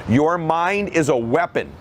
Your mind is a weapon,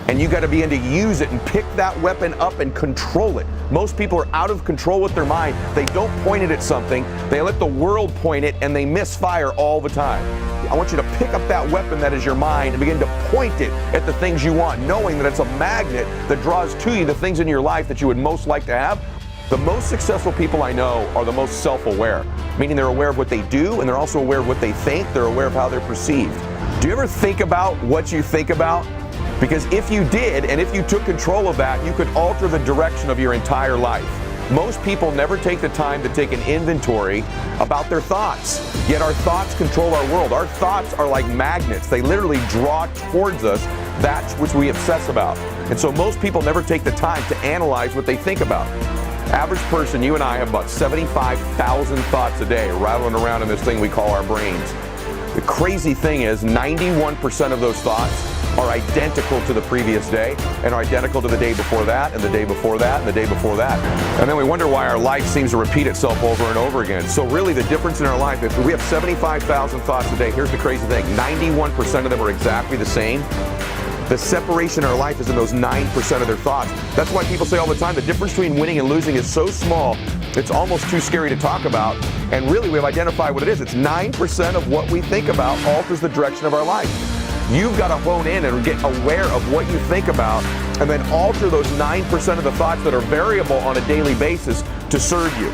and you got to begin to use it and pick that weapon up and control it. Most people are out of control with their mind. They don't point it at something. They let the world point it, and they misfire all the time. I want you to pick up that weapon that is your mind and begin to point it at the things you want, knowing that it's a magnet that draws to you the things in your life that you would most like to have. The most successful people I know are the most self-aware, meaning they're aware of what they do, and they're also aware of what they think. They're aware of how they're perceived. Do you ever think about what you think about? Because if you did, and if you took control of that, you could alter the direction of your entire life. Most people never take the time to take an inventory about their thoughts, yet our thoughts control our world. Our thoughts are like magnets. They literally draw towards us that which we obsess about. And so most people never take the time to analyze what they think about. Average person, you and I, have about 75,000 thoughts a day rattling around in this thing we call our brains. The crazy thing is 91% of those thoughts are identical to the previous day, and are identical to the day before that, and the day before that, and the day before that. And then we wonder why our life seems to repeat itself over and over again. So really the difference in our life, if we have 75,000 thoughts a day, here's the crazy thing, 91% of them are exactly the same. The separation in our life is in those 9% of their thoughts. That's why people say all the time, the difference between winning and losing is so small, it's almost too scary to talk about. And really, we've identified what it is. It's 9% of what we think about alters the direction of our life. You've got to hone in and get aware of what you think about, and then alter those 9% of the thoughts that are variable on a daily basis to serve you.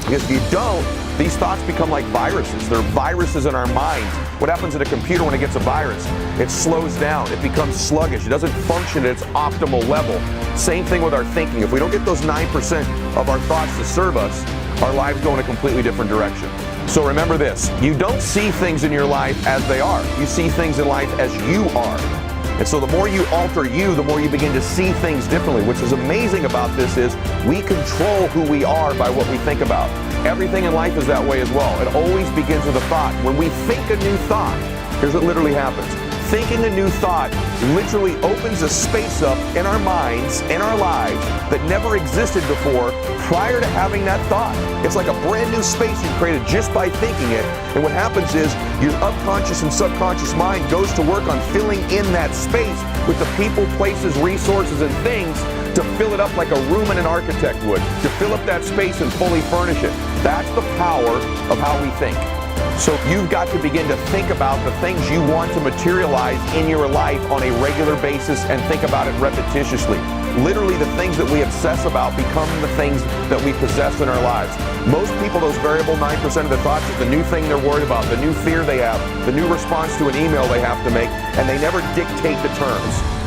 Because if you don't, these thoughts become like viruses. They're viruses in our minds. What happens in a computer when it gets a virus? It slows down. It becomes sluggish. It doesn't function at its optimal level. Same thing with our thinking. If we don't get those 9% of our thoughts to serve us, our lives go in a completely different direction. So remember this, you don't see things in your life as they are. You see things in life as you are. And so the more you alter you, the more you begin to see things differently. Which is amazing about this is we control who we are by what we think about. Everything in life is that way as well. It always begins with a thought. When we think a new thought, here's what literally happens. Thinking a new thought literally opens a space up in our minds, in our lives, that never existed before prior to having that thought. It's like a brand new space you created just by thinking it. And what happens is your unconscious and subconscious mind goes to work on filling in that space with the people, places, resources, and things to fill it up like a room and an architect would, to fill up that space and fully furnish it. That's the power of how we think. So you've got to begin to think about the things you want to materialize in your life on a regular basis and think about it repetitiously. Literally, the things that we obsess about become the things that we possess in our lives. Most people, those variable 9% of the thoughts is the new thing they're worried about, the new fear they have, the new response to an email they have to make, and they never dictate the terms.